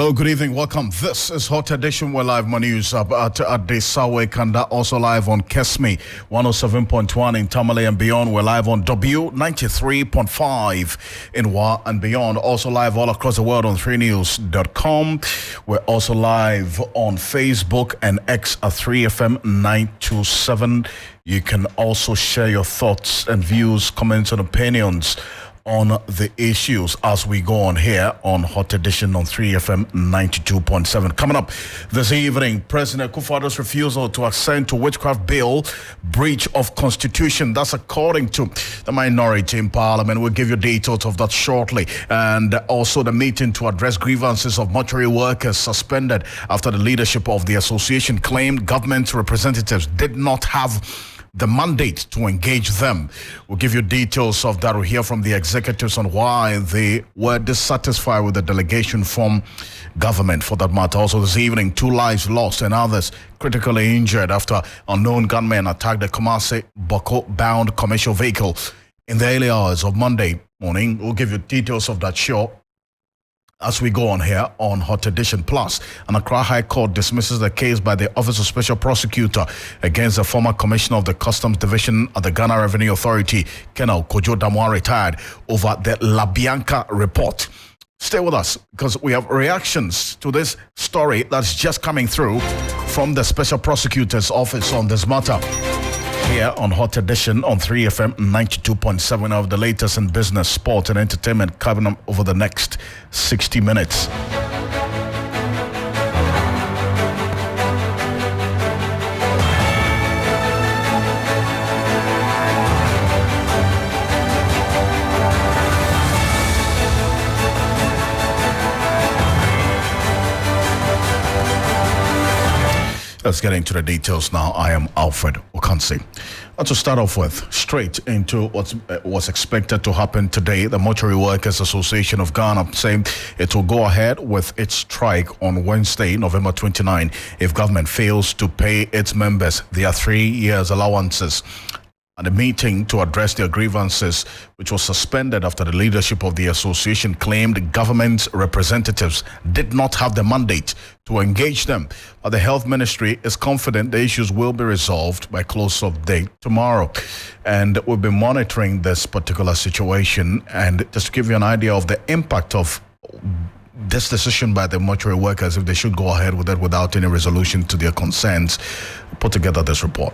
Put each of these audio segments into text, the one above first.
Hello, good evening, welcome. This is Hot Edition. We're live on news at the Sawe Kanda, also live on Kesme 107.1 in Tamale and beyond. We're live on W93.5 in Wa and beyond. Also live all across the world on 3news.com. We're also live on Facebook and X at 3FM 927. You can also share your thoughts and views, comments and opinions on the issues as we go on here on Hot Edition on 3FM 92.7. Coming up this evening, President Kufuor's refusal to assent to witchcraft bill, breach of constitution. That's according to the minority in parliament. We'll give you details of that shortly. And also the meeting to address grievances of mortuary workers suspended after the leadership of the association claimed government representatives did not have the mandate to engage them. We'll give you details of that. We'll hear from the executives on why they were dissatisfied with the delegation from government, for that matter. Also this evening, 2 lives lost and others critically injured after unknown gunmen attacked the Kumasi Boko-bound commercial vehicle in the early hours of Monday morning. We'll give you details of that show as we go on here on Hot Edition. Plus, an Accra High Court dismisses the case by the Office of Special Prosecutor against the former Commissioner of the Customs Division at the Ghana Revenue Authority, Colonel Kojo Damwa, retired, over the La Bianca report. Stay with us because we have reactions to this story that's just coming through from the Special Prosecutor's Office on this matter. Here on Hot Edition on 3FM 92.7 of the latest in business, sport and entertainment coming up over the next 60 minutes. Let's get into the details now. I am Alfred Ocansey. And to start off with, straight into what was expected to happen today, the Mortuary Workers Association of Ghana saying it will go ahead with its strike on Wednesday, November 29, if government fails to pay its members their 3 years allowances. And the meeting to address their grievances, which was suspended after the leadership of the association claimed government representatives did not have the mandate to engage them. But the health ministry is confident the issues will be resolved by close of day tomorrow. And we'll be monitoring this particular situation. And just to give you an idea of the impact of this decision by the mortuary workers, if they should go ahead with it without any resolution to their concerns, put together this report.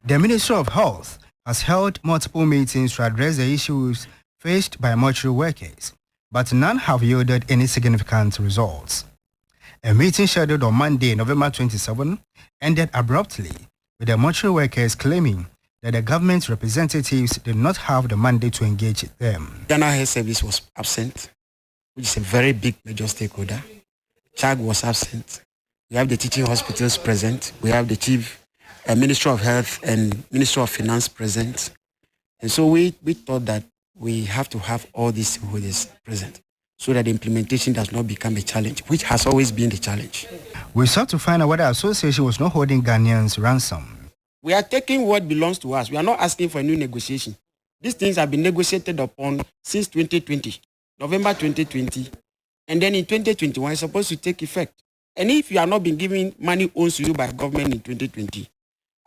The Ministry of Health has held multiple meetings to address the issues faced by mortuary workers, but none have yielded any significant results. A meeting scheduled on Monday, November 27, ended abruptly, with the mortuary workers claiming that the government representatives did not have the mandate to engage them. Ghana Health Service was absent, which is a very big major stakeholder. CHAG was absent. We have the teaching hospitals present. We have the chief Minister of Health and Minister of Finance present. And so we thought that we have to have all these stakeholders present so that the implementation does not become a challenge, which has always been the challenge. We sought to find out whether the association was not holding Ghanaians ransom. We are taking what belongs to us. We are not asking for a new negotiation. These things have been negotiated upon since 2020, November 2020. And then in 2021, it's supposed to take effect. And if you are not been giving money owed to you by government in 2020,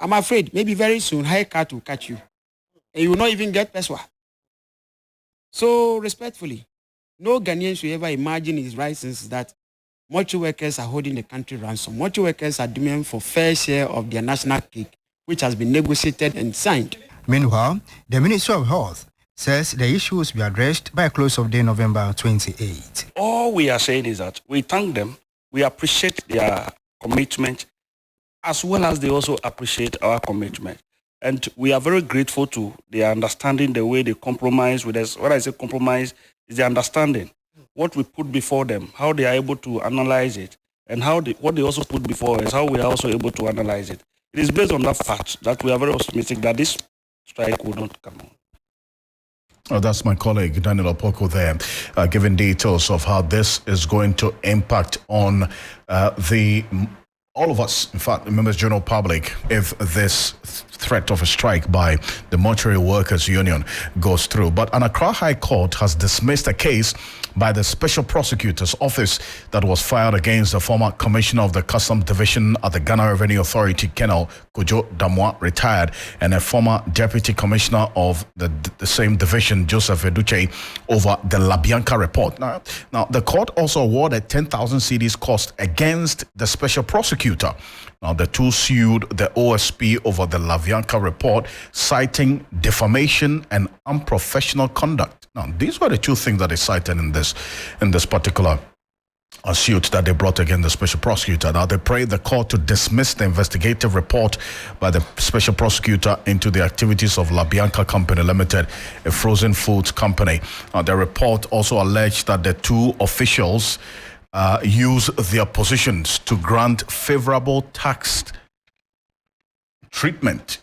I'm afraid maybe very soon high cat will catch you and you will not even get PESWA. So respectfully, no Ghanaian should ever imagine his license that mortuary workers are holding the country ransom. Mortuary workers are demanding for fair share of their national cake, which has been negotiated and signed. Meanwhile, the Ministry of Health says the issues will be addressed by close of day November 28. All we are saying is that we thank them, we appreciate their commitment, as well as they also appreciate our commitment. And we are very grateful to their understanding, the way they compromise with us. When I say compromise, is the understanding. What we put before them, how they are able to analyze it, and what they also put before us, how we are also able to analyze it. It is based on that fact that we are very optimistic that this strike will not come on. Oh, that's my colleague Daniel Opoko there, giving details of how this is going to impact on all of us, in fact, the members general public, if this threat of a strike by the Mortuary Workers Union goes through. But an Accra High Court has dismissed a case by the Special Prosecutor's Office that was filed against the former Commissioner of the Customs Division at the Ghana Revenue Authority, Colonel Kojo Damwa, retired, and a former Deputy Commissioner of the same division, Joseph Eduche, over the LaBianca report. Now, the court also awarded 10,000 cedis cost against the Special Prosecutor. Now, the two sued the OSP over the LaBianca report, citing defamation and unprofessional conduct. Now, these were the two things that they cited in this particular suit that they brought against the Special Prosecutor. Now, they prayed the court to dismiss the investigative report by the Special Prosecutor into the activities of LaBianca Company Limited, a frozen foods company. Now, the report also alleged that the two officials use their positions to grant favorable tax treatment.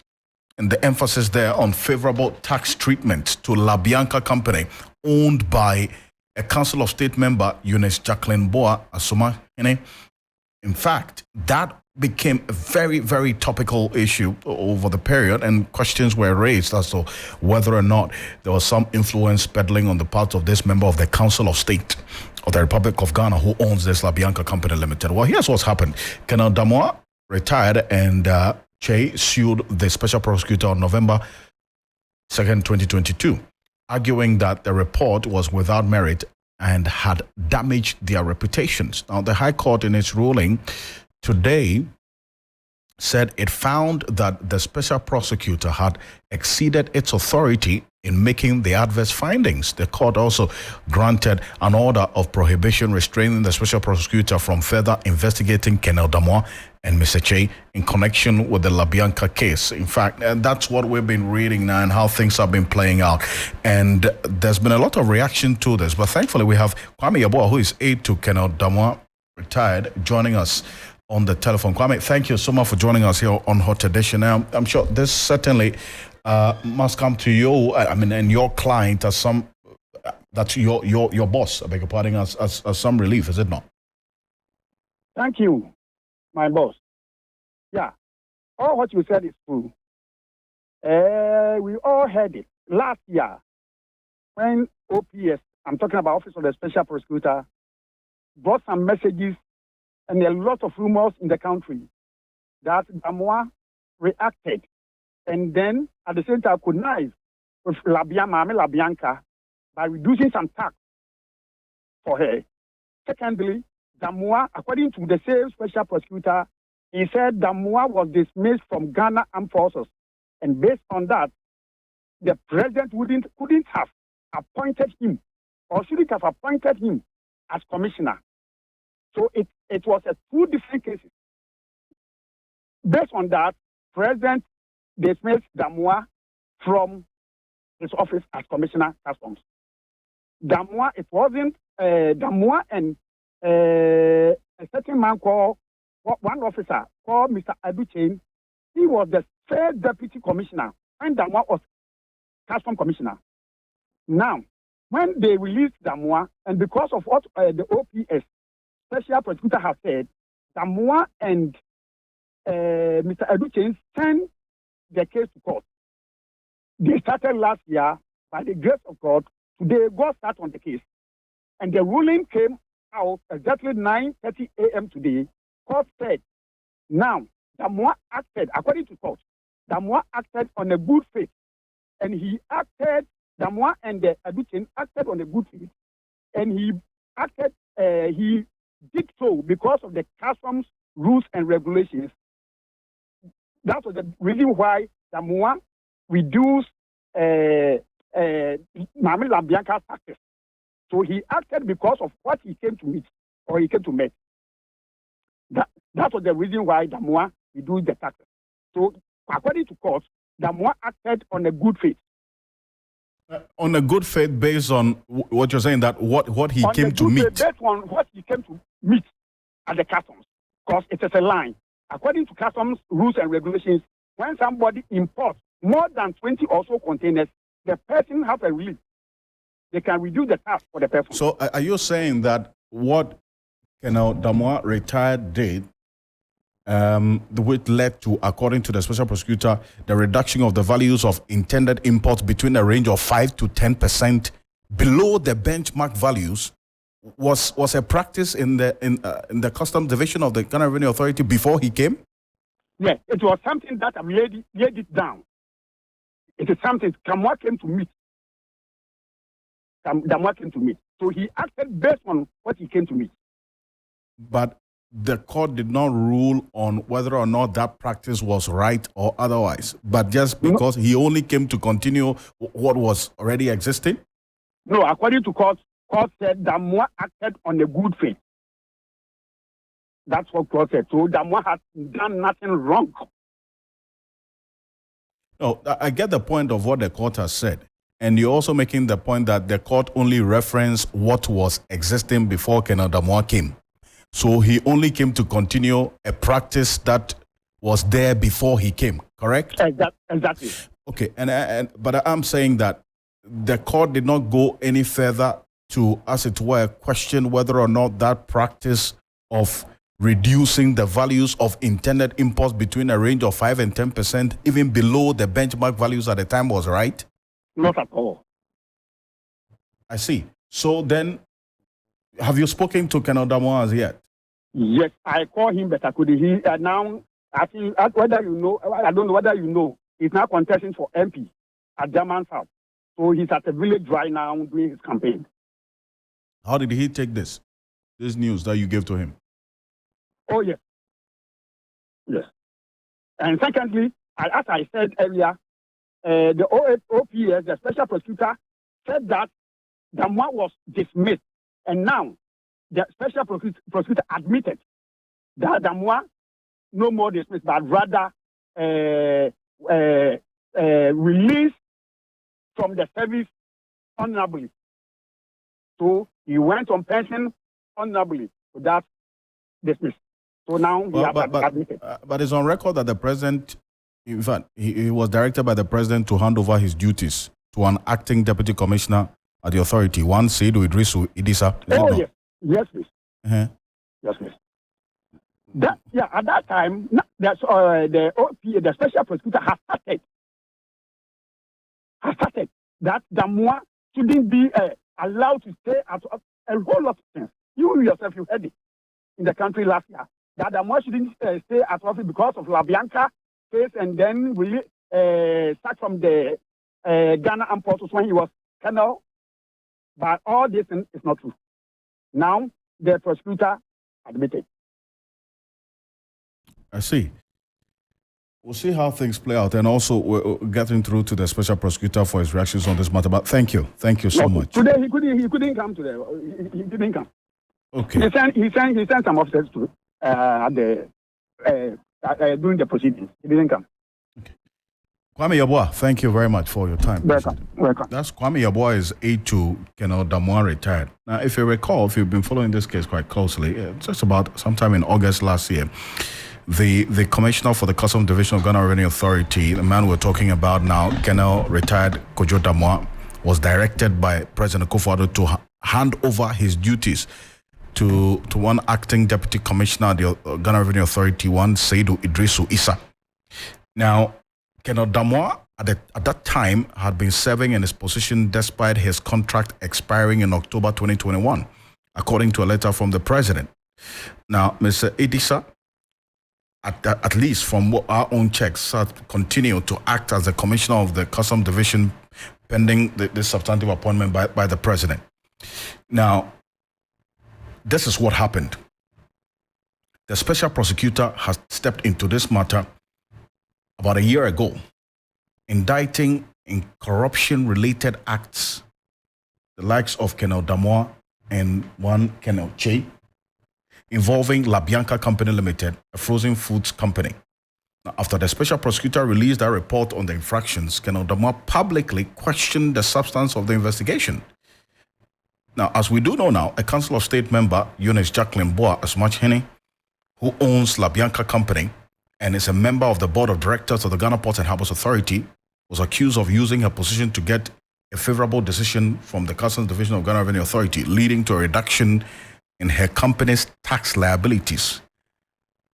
And the emphasis there on favorable tax treatment to LaBianca Company, owned by a Council of State member, Eunice Jacqueline Boa Asuma. In fact, that became a very, very topical issue over the period, and questions were raised as to whether or not there was some influence peddling on the part of this member of the Council of State of the Republic of Ghana who owns this LaBianca Company Limited. Well, here's what's happened. Colonel Damwa retired, and Che sued the Special Prosecutor on November 2nd, 2022, arguing that the report was without merit and had damaged their reputations. Now, the High Court, in its ruling today, said it found that the Special Prosecutor had exceeded its authority in making the adverse findings. The court also granted an order of prohibition restraining the Special Prosecutor from further investigating Colonel Damwa and Mr. Che in connection with the LaBianca case. In fact, that's what we've been reading now and how things have been playing out. And there's been a lot of reaction to this. But thankfully, we have Kwame Yeboah, who is aide to Colonel Damwa, retired, joining us on the telephone. Kwame, thank you so much for joining us here on Hot Edition. Now, I'm sure this certainly must come to you, and your client as some, that's your boss, I beg your pardon, as some relief, is it not? Thank you, my boss. Yeah, all what you said is true. We all heard it last year when OPS, I'm talking about Office of the Special Prosecutor, brought some messages and a lot of rumors in the country that Damwa reacted and then at the same time connived with LaBianca by reducing some tax for her. Secondly, Damwa, according to the same Special Prosecutor, he said Damwa was dismissed from Ghana Armed Forces, and based on that, the president couldn't have appointed him or shouldn't have appointed him as commissioner. So it was a two different cases. Based on that, President dismissed Damwa from his office as Commissioner Customs. Damwa, it wasn't Damwa and a certain man called, one officer called Mr. Aduchain. He was the third deputy commissioner and Damwa was Customs Commissioner. Now, when they released Damwa, and because of what the OPS Special Prosecutor has said, Damwa and Mr. Aduchain sent the case to court. They started last year. By the grace of God, today God started on the case. And the ruling came out exactly 9:30 a.m. today. Court said, now, Damwa acted, according to court, Damwa acted on a good faith. And he acted, Damwa and the Aduchain acted on a good faith. And he acted, he did so because of the customs rules and regulations. That was the reason why Damwa reduced LaBianca's taxes. So he acted because of what he came to meet, or he came to meet. That was the reason why Damwa reduced the taxes. So according to court, Damwa acted on a good faith. On a good faith based on what you're saying, that what he came to meet. Based on what he came to meet at the customs, because it is a line. According to customs rules and regulations, when somebody imports more than 20 or so containers, the person has a relief. They can reduce the tax for the person. So are you saying that what Damwa retired did which led to, according to the special prosecutor, the reduction of the values of intended imports between a range of 5 to 10% below the benchmark values, was a practice in the Customs Division of the Ghana Revenue Authority before he came? Yes, it was something that I've laid it down. It is something Damwa came to meet. Damwa came to meet. So he acted based on what he came to meet. But the court did not rule on whether or not that practice was right or otherwise, but just because he only came to continue what was already existing? No, according to court said Damwa acted on a good faith. That's what court said. So Damwa has done nothing wrong. No, I get the point of what the court has said. And you're also making the point that the court only referenced what was existing before Colonel Damwa came. So he only came to continue a practice that was there before he came, correct? Exactly. Okay, but I'm saying that the court did not go any further to, as it were, question whether or not that practice of reducing the values of intended imports between a range of 5 and 10%, even below the benchmark values at the time, was right? Not at all. I see. So then, have you spoken to Colonel Damwa as yet? Yes, I call him, but I couldn't. He now, I think, whether you know, I don't know whether you know, he's now contesting for MP at German South. So he's at a village right now doing his campaign. How did he take this news that you gave to him? Oh, yes. Yes. And secondly, as I said earlier, the OPS, the special prosecutor, said that Damwa was dismissed. And now, the special prosecutor admitted that Damwa no more dismissed, but rather released from the service honorably. So he went on pension honorably without dismissed. So now he has admitted. But it's on record that the president, in fact, he was directed by the president to hand over his duties to an acting deputy commissioner at the authority, one Seidu Idrisu Idisa. Oh, yes. Yes, please. Uh-huh. Yes, please. At that time, the special prosecutor has started that Damwa shouldn't be allowed to stay at a whole lot of things. You yourself, you heard it in the country last year, that Damwa shouldn't stay at office because of La Bianca case, and then we start from the Ghana Armed Forces when he was colonel. But all this is not true. Now, the prosecutor admitted. I see. We'll see how things play out, and also we're getting through to the special prosecutor for his reactions on this matter. But thank you so much. Today he couldn't come today. He didn't come. Okay. He sent some officers to doing the proceedings. He didn't come. Okay. Kwame Yeboah, thank you very much for your time. Welcome. That's Kwame Yeboah, is aide to Colonel Damwa, retired. Now, if you recall, if you've been following this case quite closely, just about sometime in August last year, the commissioner for the Customs Division of Ghana Revenue Authority, the man we're talking about now, Colonel retired Kojo Damwa, was directed by President Akufo-Addo to hand over his duties to one acting deputy commissioner at the Ghana Revenue Authority, one Seidu Idrisu Issa. Now, Colonel Damwa at that time had been serving in his position despite his contract expiring in October 2021, according to a letter from the president. Now, Mr. Idissa, at least from our own checks, continued to act as the commissioner of the Customs Division pending the substantive appointment by the president. Now, this is what happened. The special prosecutor has stepped into this matter about a year ago, indicting in corruption-related acts the likes of Colonel Damwa and one Colonel Che, involving La Bianca Company Limited, a frozen foods company. Now, after the special prosecutor released that report on the infractions, Colonel Damwa publicly questioned the substance of the investigation. Now, as we do know now, a Council of State member, Eunice Jacqueline Boa Asmachhene, who owns La Bianca Company and is a member of the board of directors of the Ghana Ports and Harbours Authority, was accused of using her position to get a favorable decision from the Customs Division of Ghana Revenue Authority, leading to a reduction in her company's tax liabilities.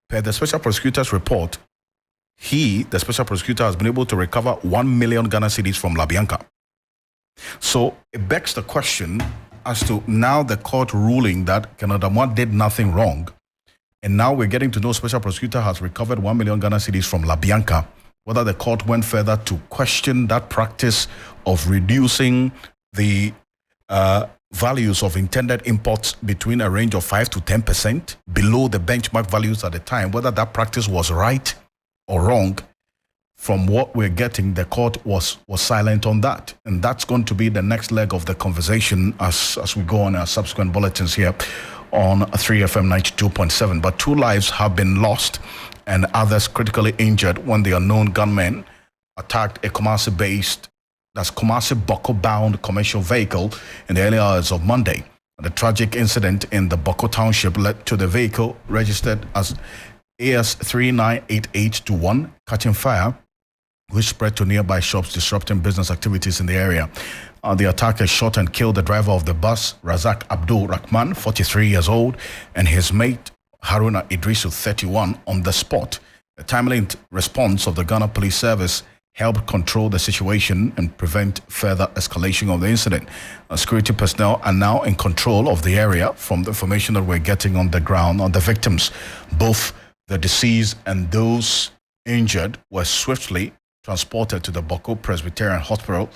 per the special prosecutor's report, the special prosecutor, has been able to recover 1 million Ghana cedis from LaBianca. So it begs the question as to now the court ruling that Kenneth Damwa did nothing wrong. And now we're getting to know special prosecutor has recovered 1 million Ghana cedis from LaBianca. Whether the court went further to question that practice of reducing the values of intended imports between a range of 5 to 10% below the benchmark values at the time, whether that practice was right or wrong. From what we're getting, the court was silent on that. And that's going to be the next leg of the conversation as we go on our subsequent bulletins here on 3FM 92.7. But 2 lives have been lost and others critically injured when the unknown gunmen attacked a Kumasi Boko-bound commercial vehicle in the early hours of Monday. The tragic incident in the Boko township led to the vehicle registered as AS398821 catching fire, which spread to nearby shops, disrupting business activities in the area. The attacker shot and killed the driver of the bus, Razak Abdul Rahman, 43 years old, and his mate, Haruna Idrisu, 31, on the spot. The timely response of the Ghana Police Service helped control the situation and prevent further escalation of the incident. Security personnel are now in control of the area from the information that we're getting on the ground on the victims. Both the deceased and those injured were swiftly transported to the Boko Presbyterian Hospital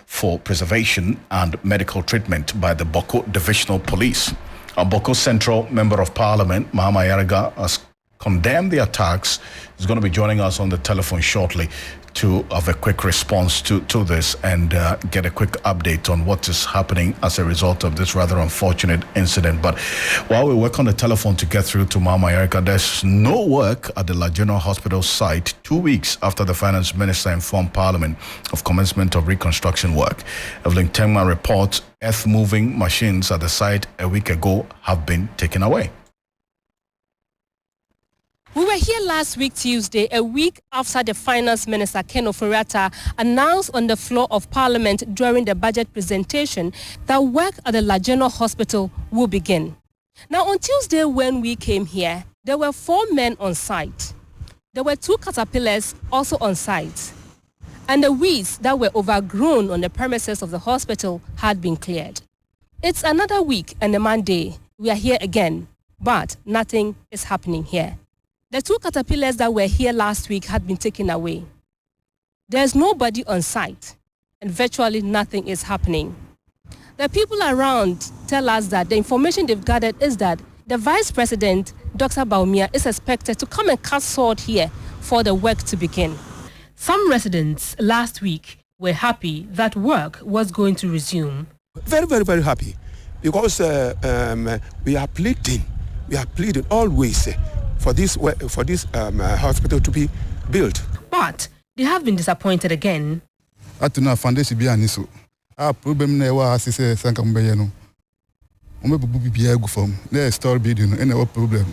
for preservation and medical treatment by the Boko Divisional Police. A Boko Central Member of Parliament, Mahama Yaraga, has condemned the attacks. He's going to be joining us on the telephone shortly to have a quick response to this and get a quick update on what is happening as a result of this rather unfortunate incident. But while we work on the telephone to get through to Mahama Yaraga, there's no work at the La General Hospital site 2 weeks after the Finance Minister informed Parliament of commencement of reconstruction work. Evelyn Tengman reports earth-moving machines at the site a week ago have been taken away. We were here last week, Tuesday, a week after the Finance Minister, Ken Ofori-Atta, announced on the floor of Parliament during the budget presentation that work at the La General Hospital will begin. Now, on Tuesday when we came here, there were 4 men on site. There were 2 caterpillars also on site. And the weeds that were overgrown on the premises of the hospital had been cleared. It's another week and a Monday. We are here again, but nothing is happening here. The 2 caterpillars that were here last week had been taken away. There's nobody on site, and virtually nothing is happening. The people around tell us that the information they've gathered is that the Vice President, Dr. Baumia, is expected to come and cut sword here for the work to begin. Some residents last week were happy that work was going to resume. Very, very, very happy because we are pleading always for this hospital to be built. But they have been disappointed again. Atuna foundation bi aniso. Problem na ewa asise sanka mbeye no. Ome bubu bibia gu fam. Na store building no any problem.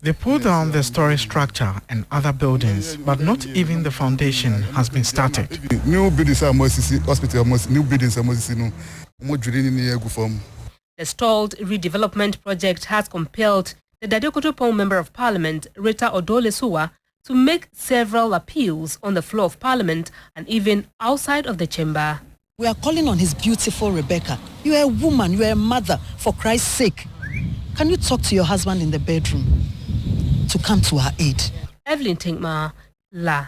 They pulled down the storage structure and other buildings, but not even the foundation has been started. New buildings are mostly hospital, new buildings are mostly no. The stalled redevelopment project has compelled the Dadekotopong Member of Parliament, Rita Odole-Suwa, to make several appeals on the floor of Parliament and even outside of the chamber. We are calling on his beautiful Rebecca. You are a woman, you are a mother, for Christ's sake. Can you talk to your husband in the bedroom to come to our aid? Evelyn Tinkma, La.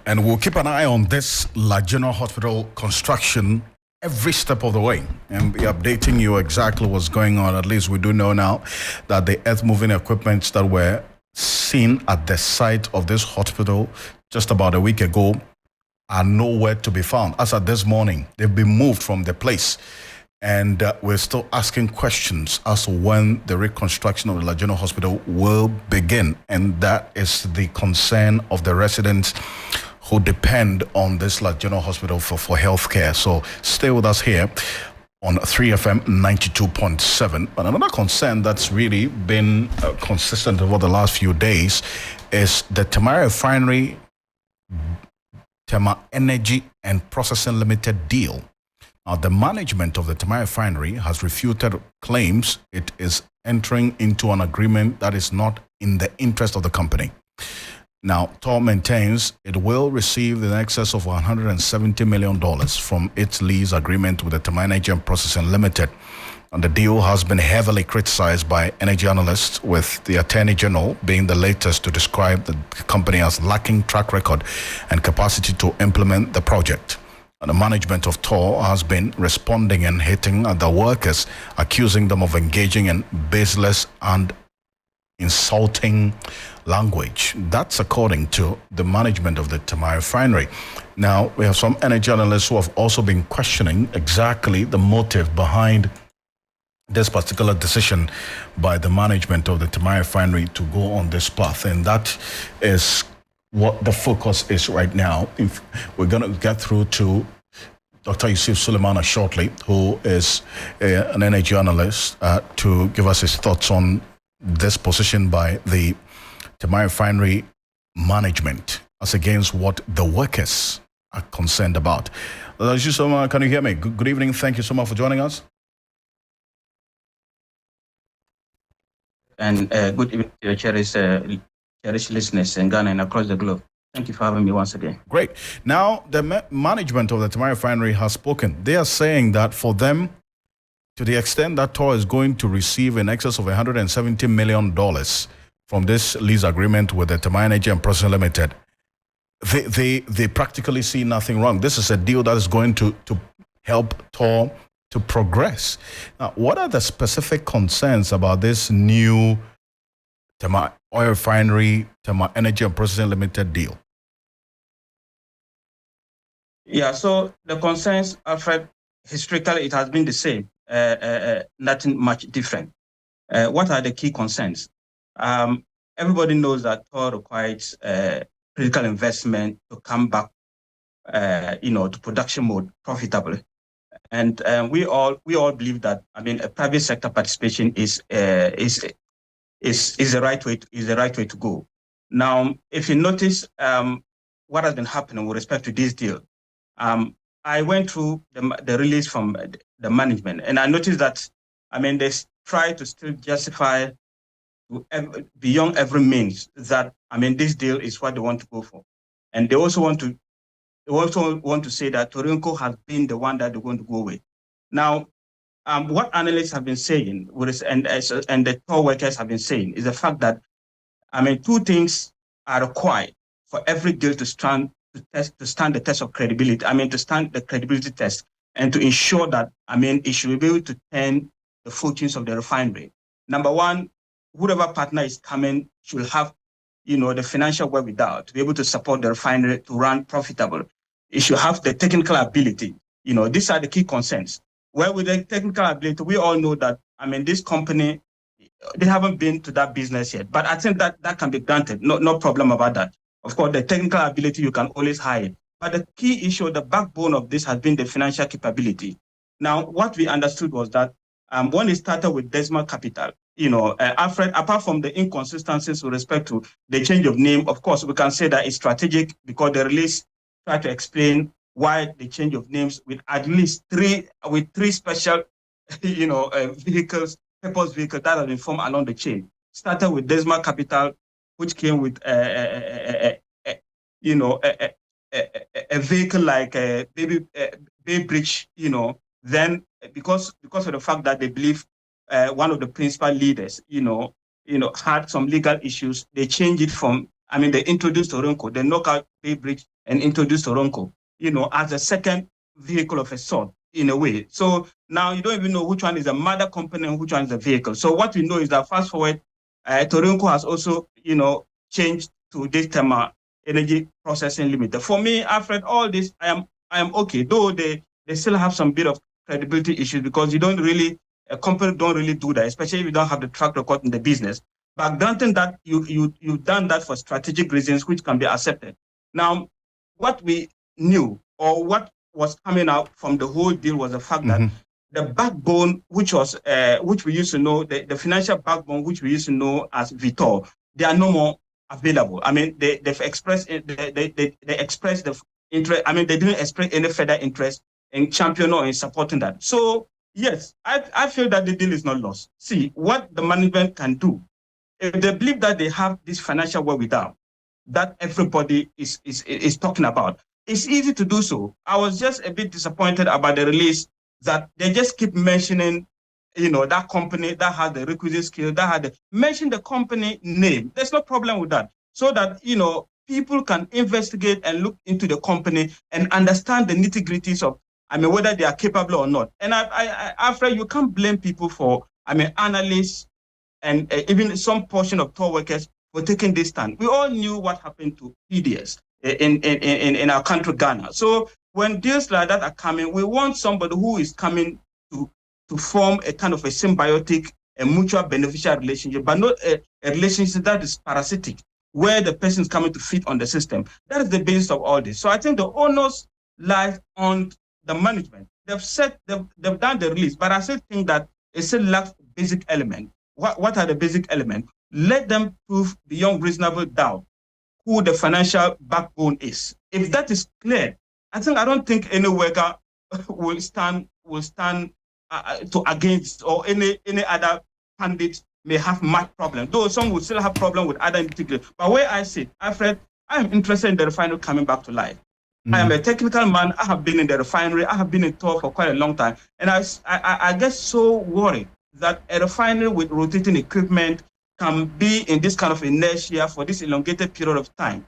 And we'll keep an eye on this La General Hospital construction every step of the way and be updating you exactly what's going on. At least we do know now that the earth-moving equipments that were seen at the site of this hospital just about a week ago are nowhere to be found. As of this morning, they've been moved from the place. And we're still asking questions as to when the reconstruction of the La General Hospital will begin. And that is the concern of the residents who depend on this La General Hospital for health care. So stay with us here on 3FM 92.7. But another concern that's really been consistent over the last few days is the Tema Refinery, Tema Energy and Processing Limited deal. Now, the management of the Tema Refinery has refuted claims it is entering into an agreement that is not in the interest of the company. Now, Tor maintains it will receive in excess of $170 million from its lease agreement with the Tema Energy and Processing Limited. And the deal has been heavily criticized by energy analysts, with the Attorney General being the latest to describe the company as lacking track record and capacity to implement the project. And the management of Tor has been responding and hitting at the workers, accusing them of engaging in baseless and insulting language. That's according to the management of the Tema refinery. Now, we have some energy analysts who have also been questioning exactly the motive behind this particular decision by the management of the Tema refinery to go on this path, and that is what the focus is right now. If we're going to get through to Dr. Yusuf Suleimana shortly, who is an energy analyst, to give us his thoughts on this position by the Tema refinery management as against what the workers are concerned about. Dr. Yusuf Suleimana, can you hear me? Good evening. Thank you so much for joining us. And good evening to your cherished listeners in Ghana and across the globe. Thank you for having me once again. Great. Now, the management of the Tema refinery has spoken. They are saying that for them, to the extent that Tor is going to receive in excess of $170 million from this lease agreement with the Tema Energy and Processing Limited, they practically see nothing wrong. This is a deal that is going to help Tor to progress. Now, what are the specific concerns about this new Tema Oil Refinery, Tema Energy and Processing Limited deal? Yeah, so the concerns, Alfred, historically it has been the same, nothing much different. What are the key concerns? Everybody knows that Tor requires critical investment to come back, to production mode profitably. And we all believe that, a private sector participation is the right way to go. Now, if you notice what has been happening with respect to this deal, I went through the release from the management, and I noticed that they try to still justify beyond every means that this deal is what they want to go for, and they also want to say that Torinco has been the one that they're going to go with. Now, what analysts have been saying, and the Tor workers have been saying, is the fact that two things are required for every deal to stand the test of credibility. To stand the credibility test and to ensure that it should be able to turn the fortunes of the refinery. Number one, whoever partner is coming should have the financial wherewithal to be able to support the refinery to run profitable. It should have the technical ability. These are the key concerns. Well, with the technical ability, we all know that, this company, they haven't been to that business yet. But I think that can be granted. No problem about that. Of course, the technical ability, you can always hire. But the key issue, the backbone of this has been the financial capability. Now, what we understood was that when it started with Decimal Capital, Alfred, apart from the inconsistencies with respect to the change of name, of course, we can say that it's strategic because the release tried to explain why the change of names with at least three special, vehicles, purpose vehicles that have been formed along the chain. Started with Decimal Capital, which came with a vehicle like a Bay Bridge, Then because of the fact that they believe one of the principal leaders, had some legal issues, they changed it from, they introduced Toronco, they knocked out Bay Bridge and introduced Toronco, as a second vehicle of a sort, in a way. So now you don't even know which one is a mother company and which one is a vehicle. So what we know is that fast forward, Toronco has also, changed to this Tema Energy Processing Limited. For me, Alfred, all this, I am okay, though they still have some bit of credibility issues because a company don't really do that, especially if you don't have the track record in the business. But granting that you've done that for strategic reasons, which can be accepted. Now, what we knew or what was coming out from the whole deal was the fact that the backbone, which we used to know, the financial backbone, which we used to know as Vitor, they are no more available. They've expressed they expressed the interest. They didn't express any further interest in championing or in supporting that. So yes, I feel that the deal is not lost. See, what the management can do if they believe that they have this financial wherewithal that everybody is talking about, it's easy to do so. I was just a bit disappointed about the release that they just keep mentioning, that company that had the requisite skill, mention the company name. There's no problem with that. So that, people can investigate and look into the company and understand the nitty-gritties of, whether they are capable or not. And Alfred, you can't blame people for, analysts and even some portion of toll workers for taking this stand. We all knew what happened to PDS in our country, Ghana. So when deals like that are coming, we want somebody who is coming to form a kind of a symbiotic, a mutual beneficial relationship, but not a relationship that is parasitic, where the person is coming to fit on the system. That is the basis of all this. So I think the onus lies on the management. They've done the release, but I still think that it still lacks basic element. What are the basic elements? Let them prove beyond reasonable doubt who the financial backbone is. If that is clear, I don't think any worker will stand to against, or any other candidate may have much problem. Though some will still have problem with other integrity. But where I sit, Alfred, I am interested in the refinery coming back to life. I am a technical man. I have been in the refinery. I have been in tour for quite a long time. And I get so worried that a refinery with rotating equipment can be in this kind of inertia for this elongated period of time.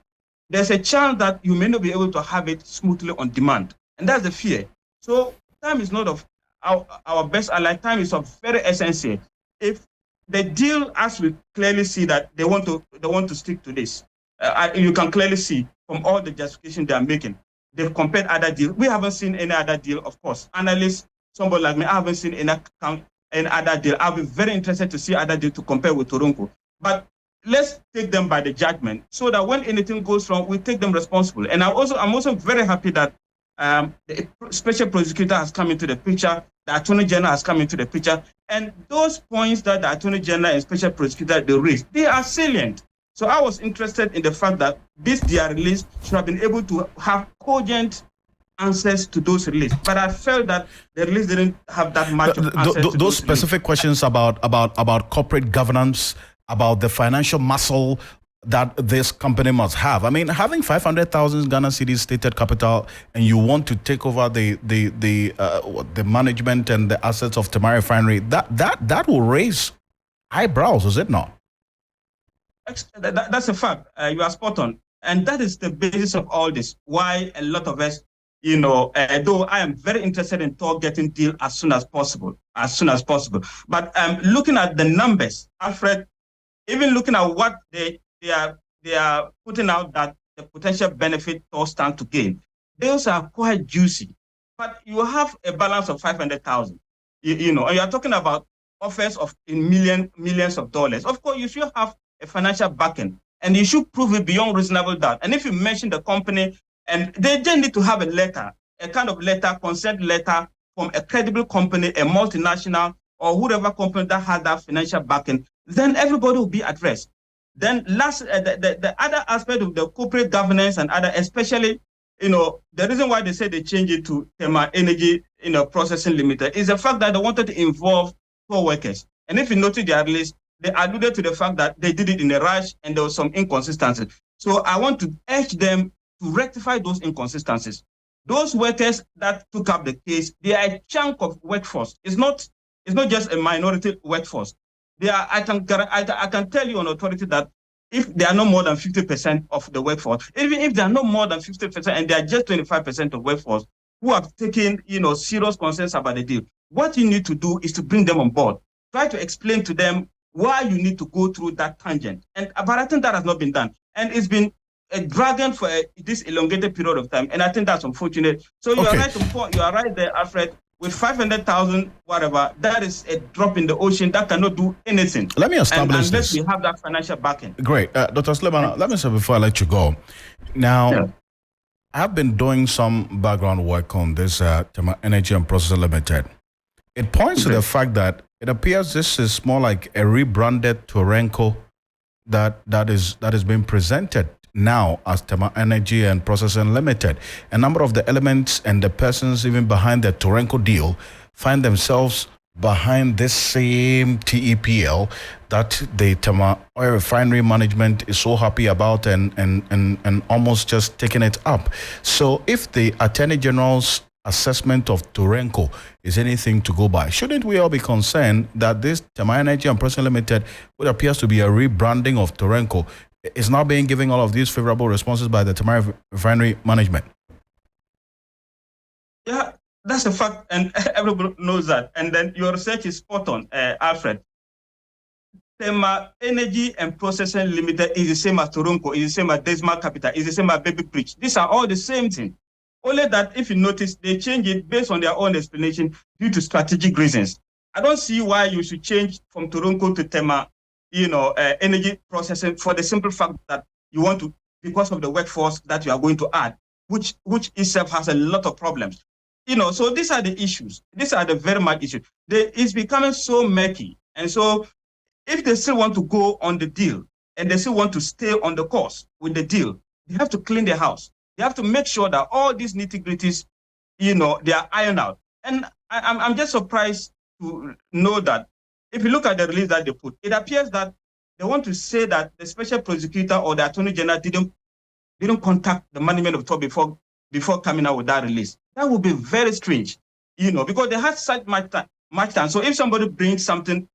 There's a chance that you may not be able to have it smoothly on demand. And that's the fear. So time is not of our best ally. Time is of very essential. If the deal, as we clearly see that they want to stick to this, you can clearly see from all the justification they are making. They've compared other deals. We haven't seen any other deal, of course. Analysts, somebody like me, I haven't seen any other deal. I'll be very interested to see other deal to compare with Toronto. But let's take them by the judgment so that when anything goes wrong, we take them responsible. And I'm also very happy that the special prosecutor has come into the picture, the attorney general has come into the picture, and those points that the attorney general and special prosecutor they raised, they are salient. So I was interested in the fact that their release should have been able to have cogent answers to those released. But I felt that the release didn't have that much of answers to those specific questions about corporate governance, about the financial muscle that this company must have. Having 500,000 Ghana cedis stated capital, and you want to take over the management and the assets of Tema Refinery, that will raise eyebrows, is it not? That's a fact. You are spot on. And that is the basis of all this. Why a lot of us, though I am very interested in getting deal as soon as possible. But looking at the numbers, Alfred, even looking at what they are putting out, that the potential benefit all stand to gain, those are quite juicy. But you have a balance of 500,000, and you are talking about offers of in millions of dollars. Of course, you should have a financial backing, and you should prove it beyond reasonable doubt. And if you mention the company, and they just need to have a kind of letter, consent letter from a credible company, a multinational, or whatever company that has that financial backing, then everybody will be at rest. Then the other aspect of the corporate governance and other, especially, the reason why they say they change it to Tema Energy, Processing Limited, is the fact that they wanted to involve poor workers. And if you notice their list, they alluded to the fact that they did it in a rush and there was some inconsistencies. So I want to urge them to rectify those inconsistencies. Those workers that took up the case, they are a chunk of workforce. It's not just a minority workforce. They are. I can tell you on authority that if they are no more than 50% of the workforce, even if they are no more than 50% and they are just 25% of workforce who have taken serious concerns about the deal, what you need to do is to bring them on board. Try to explain to them why you need to go through that tangent. But I think that has not been done. And it's been a dragon for this elongated period of time. And I think that's unfortunate. So you are right to point. You are right there, Alfred. With 500,000, whatever, that is a drop in the ocean. That cannot do anything. Let me establish unless we have that financial backing. Great. Dr. Suleiman, let me say before I let you go. Now, I've been doing some background work on this Tema Energy and Processing Limited. It points to the fact that it appears this is more like a rebranded Torenco that is being presented now as Tema Energy and Processing Limited. A number of the elements and the persons even behind the Torenco deal find themselves behind this same TEPL, that the Tema Oil Refinery management is so happy about and almost just taking it up. So if the Attorney General's assessment of Torenco is anything to go by, shouldn't we all be concerned that this Tema Energy and Processing Limited, what appears to be a rebranding of Torenco, is now being given all of these favorable responses by the Tema Refinery management? Yeah, that's a fact, and everybody knows that. And then your research is spot on, Alfred. Tema Energy and Processing Limited is the same as Toronco, is the same as Desma Capital, is the same as Baby Preach. These are all the same thing. Only that if you notice, they change it based on their own explanation due to strategic reasons. I don't see why you should change from Toronco to Tema, energy processing, for the simple fact that you want to, because of the workforce that you are going to add, which itself has a lot of problems. So these are the issues. These are the very much issues. It's becoming so murky. And so if they still want to go on the deal and they still want to stay on the course with the deal, they have to clean their house. They have to make sure that all these nitty-gritties, they are ironed out. And I'm just surprised to know that if you look at the release that they put, it appears that they want to say that the special prosecutor or the attorney general didn't contact the management of TOR before coming out with that release. That would be very strange, because they had such much time. So if somebody brings something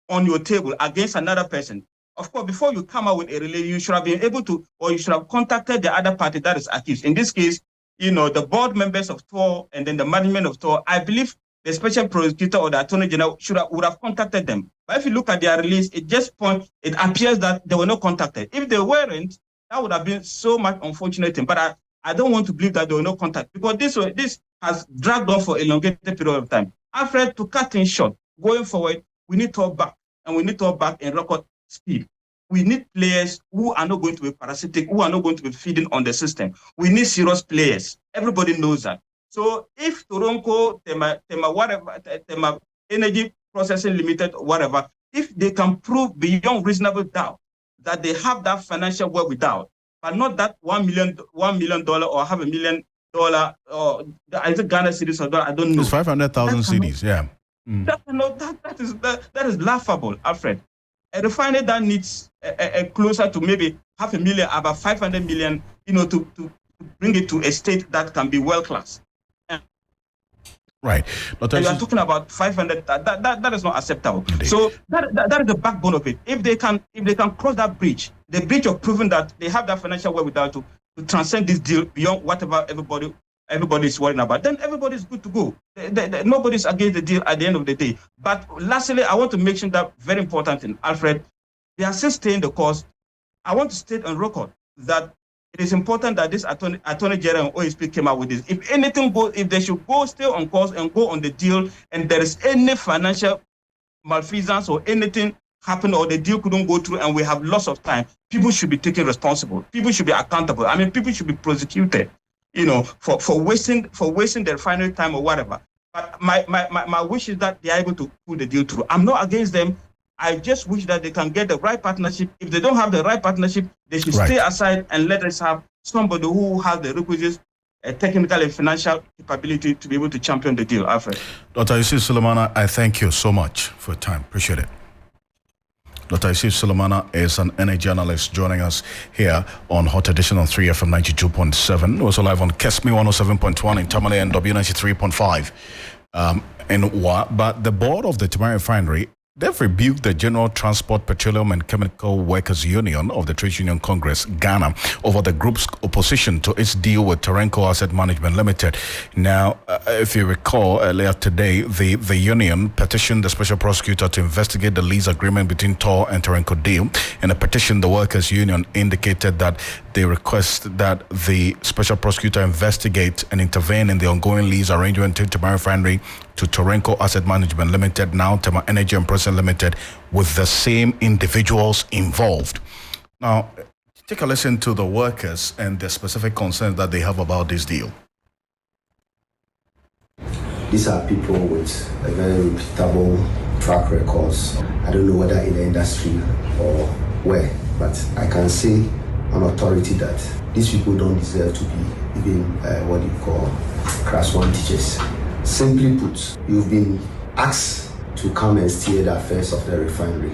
on your table against another person, of course, before you come out with a release, you should have been able to, or you should have contacted the other party that is accused. In this case, the board members of TOR and then the management of TOR, I believe the special prosecutor or the attorney general would have contacted them. But if you look at their release, it appears that they were not contacted. If they weren't, that would have been so much unfortunate. But I don't want to believe that they were not contacted, because this has dragged on for a elongated period of time. Alfred, to cut things short, going forward, we need TOR back, and we need TOR back in record speed. We need players who are not going to be parasitic, who are not going to be feeding on the system. We need serious players. Everybody knows that. So if Toronco, Tema Energy Processing Limited, whatever, if they can prove beyond reasonable doubt that they have that financial wherewithal, but not that $1 million or $500,000 or is it Ghana cedis or I don't know. It's 500,000 cedis, yeah. That is laughable, Alfred. A refinery that needs a closer to maybe $500,000, about 500 million, to bring it to a state that can be world class. Right. You are talking about 500. That is not acceptable. Indeed. So that is the backbone of it. If they can cross that bridge, the bridge of proving that they have that financial wherewithal to transcend this deal beyond whatever everybody is worrying about, then everybody is good to go. Nobody is against the deal at the end of the day. But lastly, I want to mention that very important thing, Alfred. They are still staying the course. I want to state on record that it is important that this attorney general and OSP came out with this. If anything goes, if they should stay on course and go on the deal, and there is any financial malfeasance or anything happen, or the deal couldn't go through, and we have lots of time, people should be taken responsible. People should be accountable. I mean, people should be prosecuted, for wasting the refinery time or whatever. But my wish is that they are able to pull the deal through. I'm not against them. I just wish that they can get the right partnership. If they don't have the right partnership, they should stay aside and let us have somebody who has the requisite technical and financial capability to be able to champion the deal, Alfred. Dr. Yusuf Sulemana, I thank you so much for your time. Appreciate it. Dr. Yusuf Sulemana is an energy analyst joining us here on Hot Edition on 3FM 92.7. Also live on Kesmi 107.1 in Tamale and W93.5 in Wa. But the board of the Tema Refinery, they've rebuked the General Transport, Petroleum and Chemical Workers Union of the Trade Union Congress, Ghana, over the group's opposition to its deal with Torenco Asset Management Limited. Now, if you recall, earlier today, the union petitioned the special prosecutor to investigate the lease agreement between TOR and Torenco deal. In a petition, the workers union indicated that they request that the special prosecutor investigate and intervene in the ongoing lease arrangement to Tema Refinery to Torenco Asset Management Limited, now Tema Energy and Processing Limited, with the same individuals involved. Now, take a listen to the workers and the specific concerns that they have about this deal. These are people with a very reputable track records. I don't know whether in the industry or where, but I can say on authority that these people don't deserve to be even what you call class 1 teachers. Simply put, you've been asked to come and steer the affairs of the refinery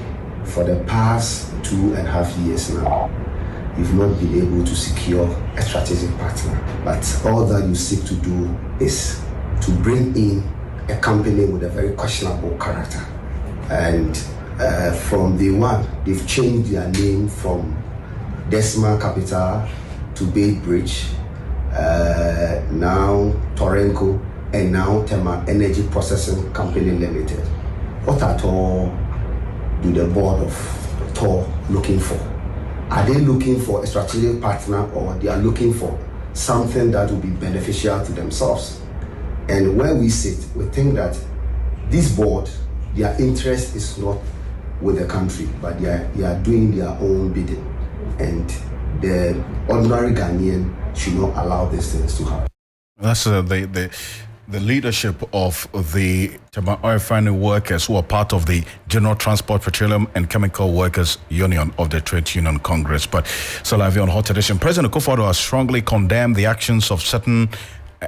For the past 2.5 years now, you've not been able to secure a strategic partner. But all that you seek to do is to bring in a company with a very questionable character. And from day one, they've changed their name from Decimal Capital to Bay Bridge, now Torenco, and now Tema Energy Processing Company Limited. What at all do the board of TOR looking for? Are they looking for a strategic partner, or they are looking for something that will be beneficial to themselves? And where we sit, we think that this board, their interest is not with the country, but they are doing their own bidding. And the ordinary Ghanaian should not allow these things to happen. That's the leadership of the Tema Oil Refining Workers, who are part of the General Transport, Petroleum and Chemical Workers Union of the Trade Union Congress. But Salavi on Hot Edition, President Akufo-Addo has strongly condemned the actions of certain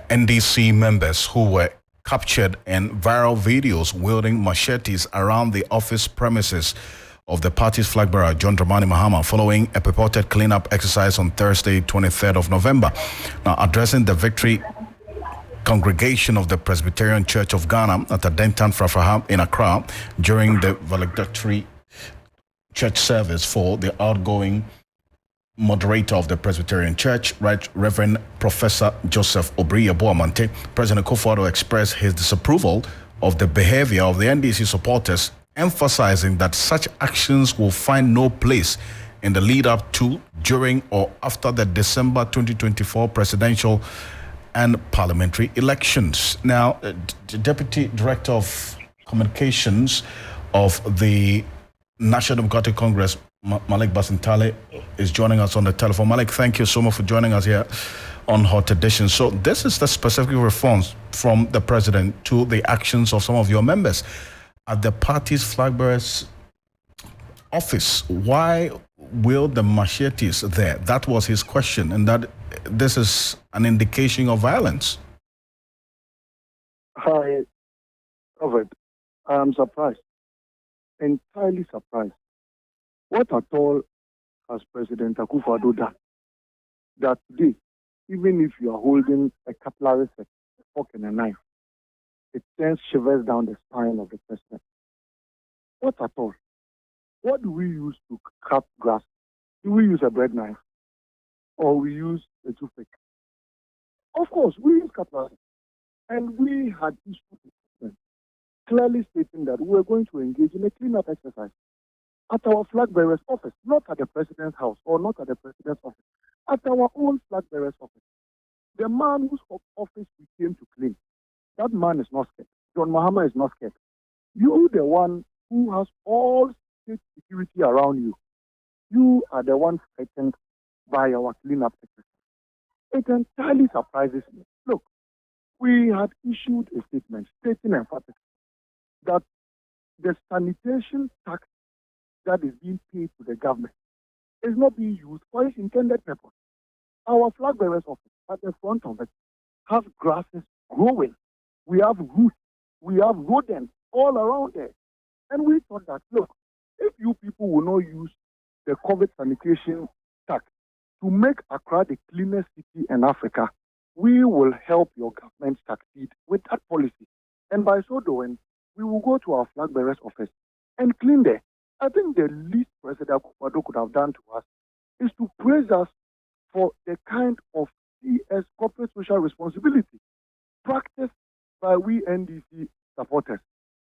NDC members who were captured in viral videos wielding machetes around the office premises of the party's flag bearer, John Dramani Mahama, following a purported cleanup exercise on Thursday, 23rd of November. Now, addressing the Victory congregation of the Presbyterian Church of Ghana at Adentan Frafraha in Accra during the valedictory church service for the outgoing moderator of the Presbyterian Church, Right Reverend Professor Joseph Obriya Boamante, President Akufo-Addo expressed his disapproval of the behavior of the NDC supporters, emphasizing that such actions will find no place in the lead up to, during, or after the December 2024 presidential and parliamentary elections. Now, Deputy Director of Communications of the National Democratic Congress, Malik Basintale, is joining us on the telephone. Malik, thank you so much for joining us here on Hot Edition. So this is the specific response from the president to the actions of some of your members at the party's flag bearers office. Why will the machetes there? That was his question, and that this is an indication of violence. Hi, Robert. I'm surprised, entirely surprised. What at all has President Akufo-Addo done that today, even if you are holding a cutlery set, a fork and a knife, it sends shivers down the spine of the president? What at all? What do we use to cut grass? Do we use a bread knife? Or we use a toothpick? Of course, we use cutlery. And we had issued a statement clearly stating that we were going to engage in a cleanup exercise at our flag bearer's office, not at the president's house or not at the president's office, at our own flag bearer's office. The man whose office we came to clean, that man is not scared. John Mahama is not scared. You, the one who has all state security around you, you are the one frightened by our cleanup exercise. It entirely surprises me. Look, we had issued a statement stating emphatically that the sanitation tax that is being paid to the government is not being used for its intended purpose. Our flag bearers office at the front of it have grasses growing. We have roots. We have rodents all around there. And we thought that, look, if you people will not use the COVID sanitation tax to make Accra the cleanest city in Africa, we will help your government succeed with that policy. And by so doing, we will go to our flag bearers office and clean there. I think the least President Akufo-Addo could have done to us is to praise us for the kind of CS, corporate social responsibility, practiced by we NDC supporters.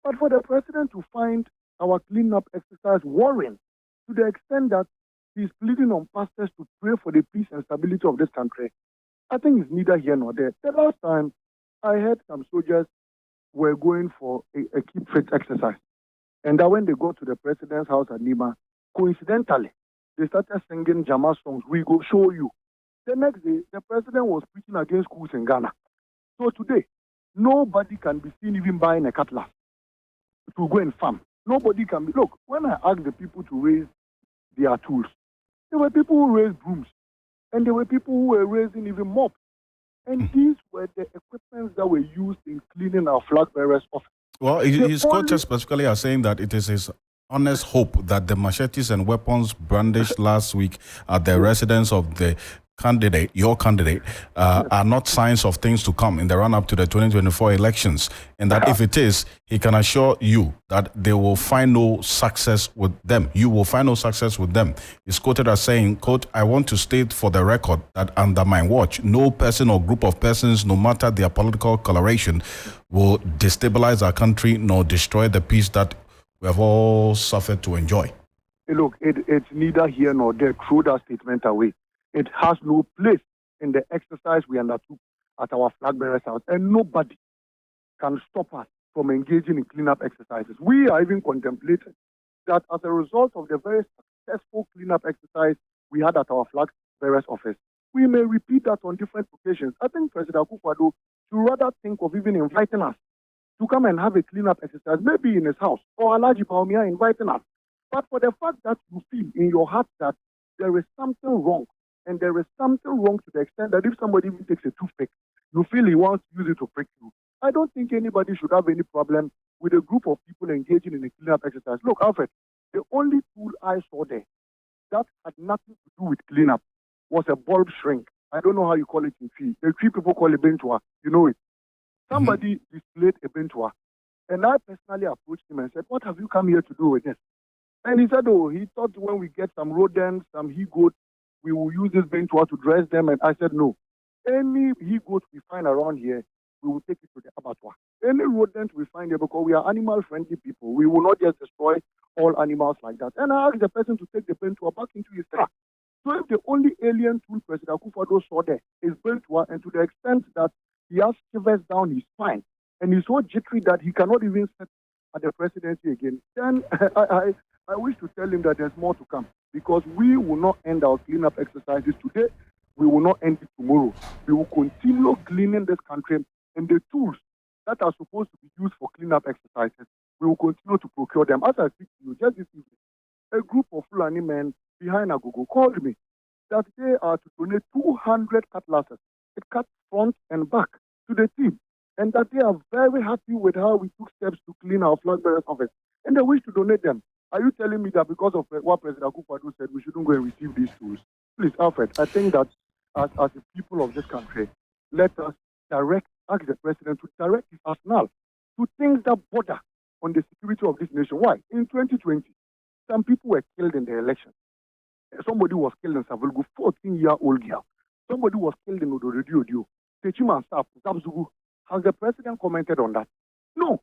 But for the president to find our cleanup exercise worrying to the extent that he's pleading on pastors to pray for the peace and stability of this country, I think it's neither here nor there. The last time I heard some soldiers were going for a keep fit exercise. And that when they go to the president's house at Nima, coincidentally, they started singing Jama songs, "We Go Show You." The next day, the president was preaching against schools in Ghana. So today, nobody can be seen even buying a cutlass to go and farm. Nobody can be. Look, when I asked the people to raise their tools, there were people who raised brooms, and there were people who were raising even mops. And these were the equipments that were used in cleaning our flag bearers' office. Well, his quoted specifically are saying that it is his honest hope that the machetes and weapons brandished last week at the residence of the candidate, your candidate, are not signs of things to come in the run-up to the 2024 elections, and that if it is, he can assure you that they will find no success with them. You will find no success with them. He's quoted as saying, quote, "I want to state for the record that under my watch, no person or group of persons, no matter their political coloration, will destabilize our country nor destroy the peace that we have all suffered to enjoy." Look, it's neither here nor there. Throw that statement away. It has no place in the exercise we undertook at our flag bearers house, and nobody can stop us from engaging in cleanup exercises. We are even contemplating that as a result of the very successful cleanup exercise we had at our flag bearers office, we may repeat that on different occasions. I think President Akufo-Addo should rather think of even inviting us to come and have a cleanup exercise, maybe in his house, or Alhaji Baumia inviting us. But for the fact that you feel in your heart that there is something wrong, and there is something wrong to the extent that if somebody even takes a toothpick, you feel he wants to use it to prick you. I don't think anybody should have any problem with a group of people engaging in a cleanup exercise. Look, Alfred, the only tool I saw there that had nothing to do with cleanup was a bulb shrink. I don't know how you call it in Fee. The Tree people call it bentua. You know it. Somebody displayed a bentua. And I personally approached him and said, "What have you come here to do with this?" And he said, "Oh, he thought when we get some rodents, some he-goats, we will use this bentua to dress them." And I said, "No. Any he-goat we find around here, we will take it to the abattoir. Any rodent we find here, because we are animal-friendly people, we will not just destroy all animals like that." And I asked the person to take the bentua back into his truck. So if the only alien tool President Akufo-Addo saw there is bentua, and to the extent that he has shivers down his spine, and he's so jittery that he cannot even sit at the presidency again, then I wish to tell him that there's more to come, because we will not end our cleanup exercises today. We will not end it tomorrow. We will continue cleaning this country, and the tools that are supposed to be used for cleanup exercises, we will continue to procure them. As I speak to you, just this evening, a group of Fulani men behind Agogo called me that they are to donate 200 cutlasses. It cuts front and back to the team, and that they are very happy with how we took steps to clean our flag bearers office, and they wish to donate them. Are you telling me that because of what President Akufo-Addo said, we shouldn't go and receive these tools? Please, Alfred, I think that as the people of this country, let us ask the president to direct his arsenal to things that border on the security of this nation. Why? In 2020, some people were killed in the election. Somebody was killed in Savulgu, 14-year-old girl. Somebody was killed in Odoredio, Techiman staff, Zabzugu. Has the president commented on that? No.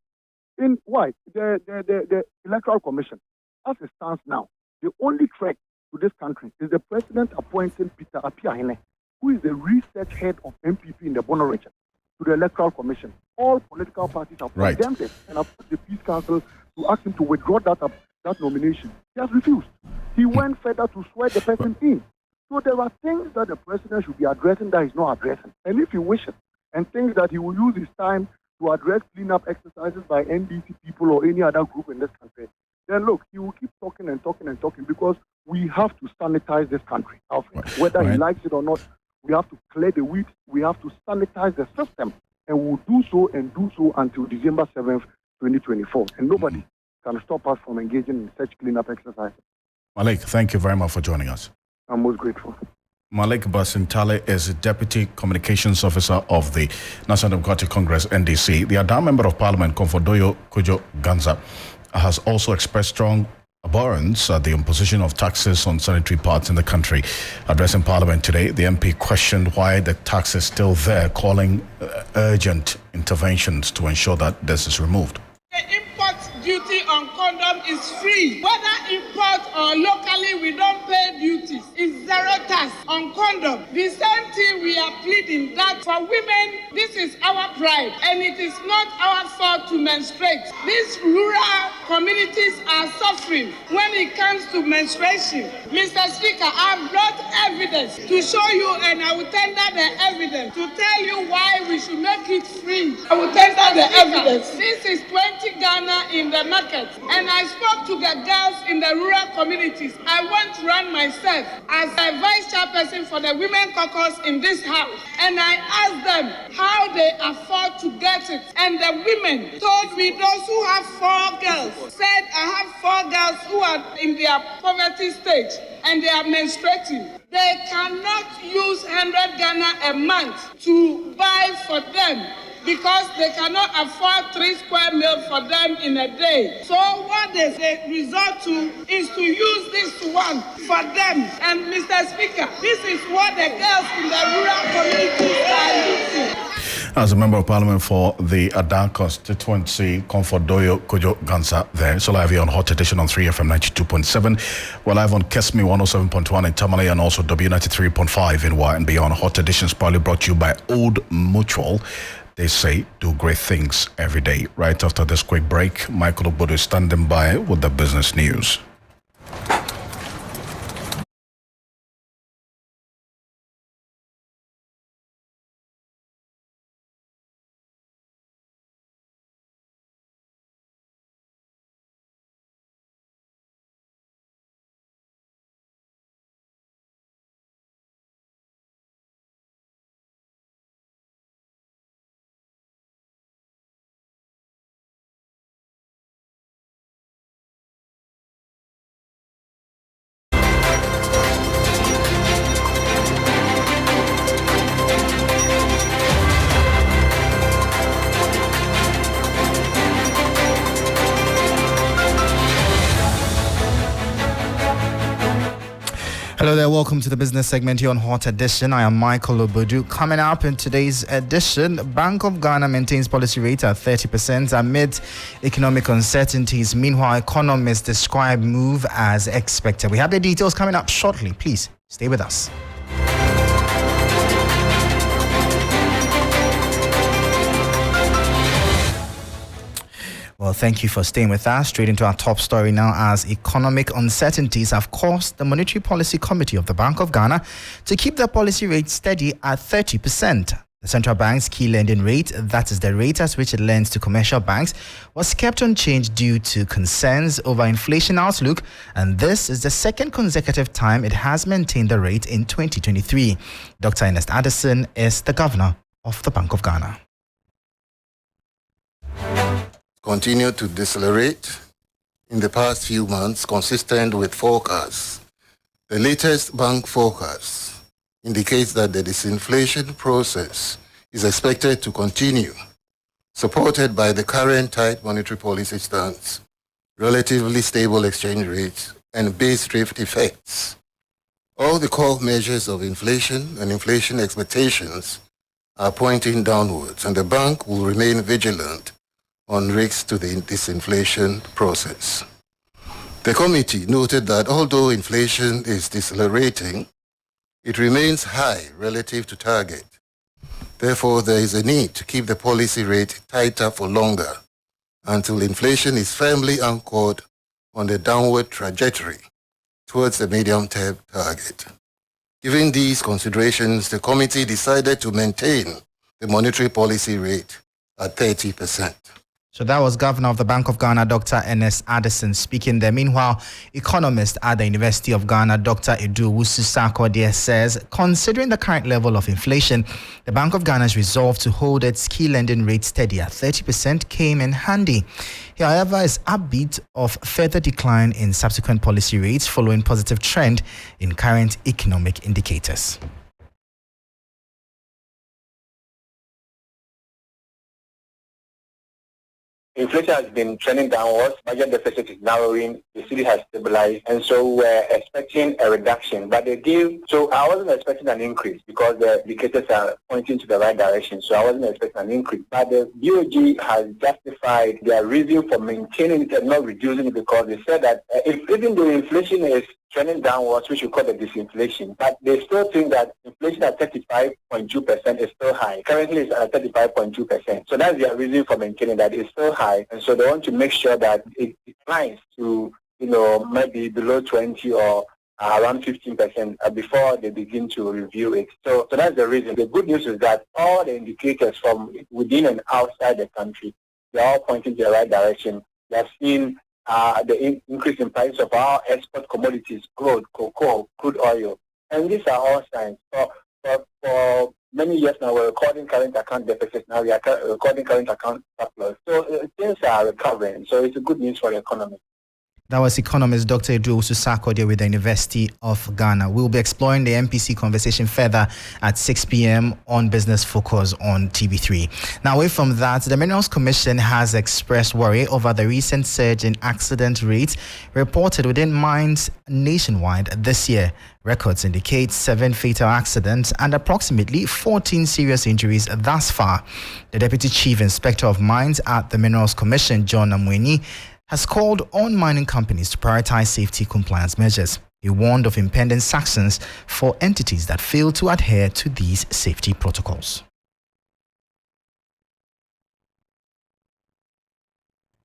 Why? The Electoral Commission, as it stands now, the only threat to this country is the president appointing Peter Apiahene, who is the research head of MPP in the Bono region, to the Electoral Commission. All political parties have condemned it and have put the Peace Council to ask him to withdraw that nomination. He has refused. He went further to swear the person in. So there are things that the president should be addressing that he's not addressing. And if he wishes, and thinks that he will use his time to address cleanup exercises by NDC people or any other group in this country, then look, he will keep talking and talking and talking, because we have to sanitize this country, Alfred. Whether he likes it or not, we have to clear the weeds, we have to sanitize the system, and we'll do so until December 7th, 2024. And nobody can stop us from engaging in such cleanup exercises. Malik, thank you very much for joining us. I'm most grateful. Malik Basintale is Deputy Communications Officer of the National Democratic Congress, NDC. The Adam Member of Parliament, Comfordoyo Kojo Ganza, has also expressed strong abhorrence at the imposition of taxes on sanitary pads in the country. Addressing Parliament today, the MP questioned why the tax is still there, calling urgent interventions to ensure that this is removed. The import duty on condom is free. Whether import or locally, we don't pay duties. It's zero tax on condom. The same thing we are pleading, that for women, this is our pride, and it is not our fault to menstruate. These rural communities are suffering when it comes to menstruation. Mr. Speaker, I've brought evidence to show you, and I will tender the evidence to tell you why we should make it free. I will tender the evidence. This is 20 Ghana in the market, and I spoke to the girls in the rural communities. I want to run myself as a vice chairperson for the Women Caucus in this house. And I asked them how they afford to get it. And the women told me those who have 4 girls said, I have 4 girls who are in their poverty stage and they are menstruating. They cannot use 100 Ghana a month to buy for them because they cannot afford 3 square meals for them in a day. So what they resort to is to use this one for them. And Mr. Speaker, this is what the girls in the rural communities are using. As a member of parliament for the Adan constituency, Comfort Doyo Kojo Gansa there. So live here on Hot Edition on 3FM 92.7. We're live on Kesmi 107.1 in Tamale and also W93.5 in Y and beyond. Hot Edition is probably brought to you by Old Mutual. They say do great things every day. Right after this quick break, Michael Obodo is standing by with the business news. Hello there, welcome to the business segment here on Hot Edition. I am Michael Obodu. Coming up in today's edition, Bank of Ghana maintains policy rate at 30% amid economic uncertainties. Meanwhile, economists describe move as expected. We have the details coming up shortly. Please stay with us. Well, thank you for staying with us. Straight into our top story now, as economic uncertainties have caused the Monetary Policy Committee of the Bank of Ghana to keep the policy rate steady at 30%. The central bank's key lending rate, that is the rate at which it lends to commercial banks, was kept unchanged due to concerns over inflation outlook, and this is the second consecutive time it has maintained the rate in 2023. Dr. Ernest Addison is the governor of the Bank of Ghana. Continue to decelerate in the past few months, consistent with forecasts. The latest bank forecast indicates that the disinflation process is expected to continue, supported by the current tight monetary policy stance, relatively stable exchange rates, and base drift effects. All the core measures of inflation and inflation expectations are pointing downwards, and the bank will remain vigilant on risks to the disinflation process. The committee noted that although inflation is decelerating, it remains high relative to target. Therefore, there is a need to keep the policy rate tighter for longer until inflation is firmly anchored on the downward trajectory towards the medium-term target. Given these considerations, the committee decided to maintain the monetary policy rate at 30%. So that was Governor of the Bank of Ghana, Dr. Ernest Addison, speaking there. Meanwhile, economist at the University of Ghana, Dr. Edu Wusu-Sarkodie, says, considering the current level of inflation, the Bank of Ghana's resolve to hold its key lending rate steady at 30% came in handy. He, however, is upbeat of further decline in subsequent policy rates following positive trend in current economic indicators. Inflation has been trending downwards, budget deficit is narrowing, the city has stabilized, and so we're expecting a reduction. But again, so I wasn't expecting an increase because the indicators are pointing to the right direction, so I wasn't expecting an increase. But the BOG has justified their reason for maintaining it and not reducing it because they said that if even though inflation is trending downwards, which we call the disinflation, but they still think that inflation at 35.2% is still high. Currently it's at 35.2%. So that's their reason for maintaining that it's still high. And so they want to make sure that it declines to, maybe below 20 or around 15% before they begin to review it. So that's the reason. The good news is that all the indicators from within and outside the country, they're all pointing to the right direction. They're seeing the increase in price of our export commodities, gold, cocoa, crude oil. And these are all signs. For many years now, we're recording current account deficit. Now we are recording current account surplus. So things are recovering. So it's a good news for the economy. That was economist Dr. Edu Susako with the University of Ghana. We'll be exploring the MPC conversation further at 6 p.m. on Business Focus on TV3. Now, away from that, the Minerals Commission has expressed worry over the recent surge in accident rates reported within mines nationwide this year. Records indicate 7 fatal accidents and approximately 14 serious injuries thus far. The Deputy Chief Inspector of Mines at the Minerals Commission, John Amweni, has called on mining companies to prioritize safety compliance measures. He warned of impending sanctions for entities that fail to adhere to these safety protocols.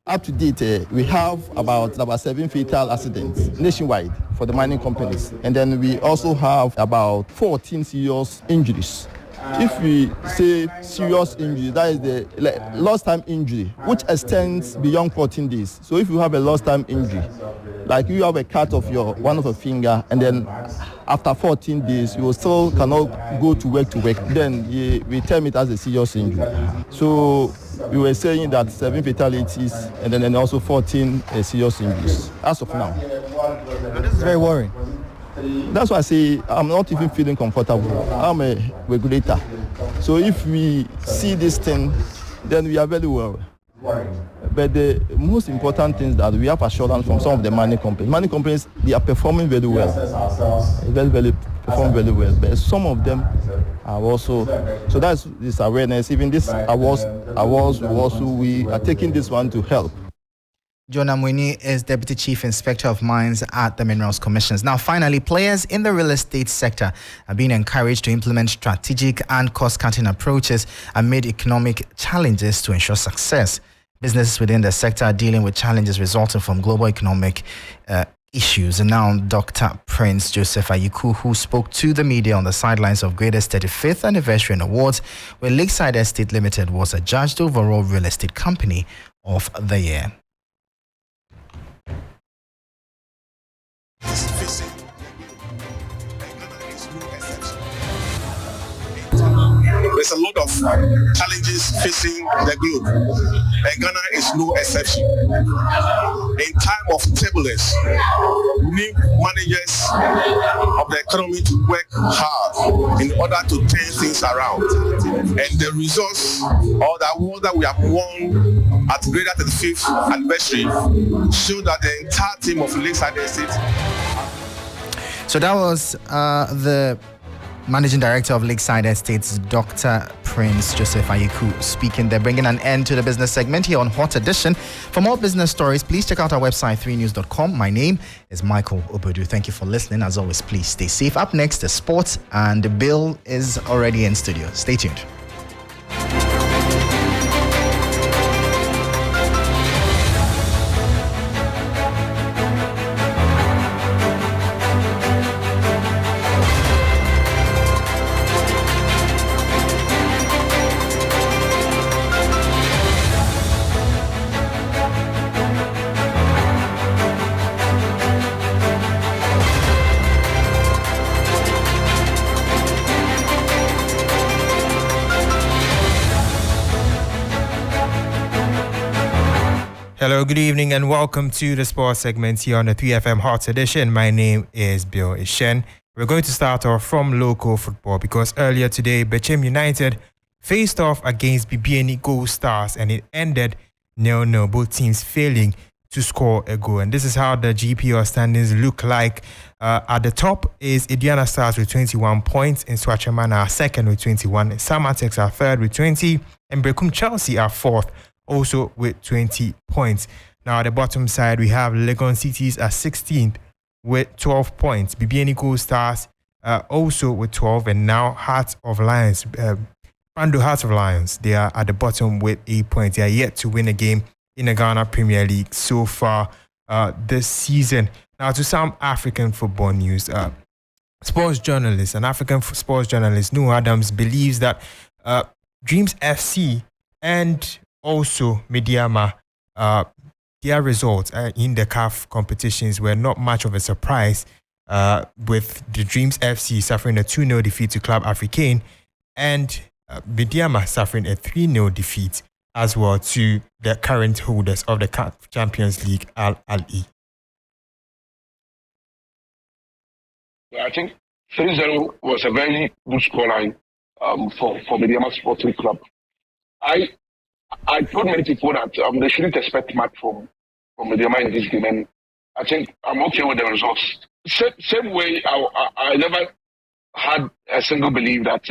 Up to date, we have about 7 fatal accidents nationwide for the mining companies. And then we also have about 14 serious injuries. If we say serious injury, that is the lost time injury, which extends beyond 14 days. So if you have a lost time injury, like you have a cut of one of your finger, and then after 14 days, you still cannot go to work, then we term it as a serious injury. So we were saying that 7 fatalities and then also 14 serious injuries as of now. This is very worrying. That's why I say I'm not even feeling comfortable. I'm a regulator. So if we see this thing, then we are very well. But the most important thing is that we have assurance from some of the mining companies. Mining companies, they are performing very well. Perform very well. But some of them are also, so that's this awareness. Even this awards we are taking this one to help. John Amweni is Deputy Chief Inspector of Mines at the Minerals Commissions. Now, finally, players in the real estate sector are being encouraged to implement strategic and cost-cutting approaches amid economic challenges to ensure success. Businesses within the sector are dealing with challenges resulting from global economic issues. And now, Dr. Prince Joseph Ayiku, who spoke to the media on the sidelines of Greatest 35th Anniversary and Awards, where Lakeside Estate Limited was adjudged overall real estate company of the year. There's a lot of challenges facing the globe, and Ghana is no exception. In time of turbulence, we need managers of the economy to work hard in order to turn things around. And the results or the award that we have won at Greater 35th Anniversary show that the entire team of Lakeside Estate. So that was the Managing Director of Lakeside Estates, Dr. Prince Joseph Ayiku, speaking there, bringing an end to the business segment here on Hot Edition. For more business stories, please check out our website, 3news.com. My name is Michael Obodu. Thank you for listening. As always, please stay safe. Up next is sports, and Bill is already in studio. Stay tuned. Hello, good evening, and welcome to the sports segment here on the 3FM Hot Edition. My name is Bill Ishen. We're going to start off from local football because earlier today, Bechem United faced off against BBNE Gold Stars and it ended 0-0, both teams failing to score a goal. And this is how the GPL standings look like. At the top is Indiana Stars with 21 points, and Swatchamana are second with 21, Samatex are third with 20, and Brekum Chelsea are fourth, also with 20 points. Now at the bottom side, we have Legon Cities at 16th with 12 points. BBNE Gold Stars also with 12, and now Hearts of Lions, Pando Hearts of Lions, they are at the bottom with 8 points. They are yet to win a game in the Ghana Premier League so far this season. Now to some African football news. Sports journalist, an African sports journalist, Noah Adams, believes that Dreams FC and also Mediama their results in the CAF competitions were not much of a surprise, with the Dreams FC suffering a 2-0 defeat to Club Africain and Bidiama suffering a 3-0 defeat as well to the current holders of the CAF Champions League, Al Ahly. I think 3-0 was a very good scoreline for Bidiama Sporting Club. I told many people that they shouldn't expect much from Bidiama in this game, and I think I'm okay with the results. Same way, I never had a single belief that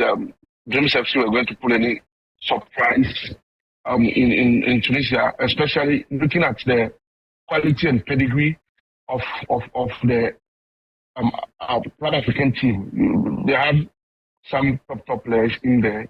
Dreams FC were going to pull any surprise in Tunisia, especially looking at the quality and pedigree of the Pan African team. They have some top players in there.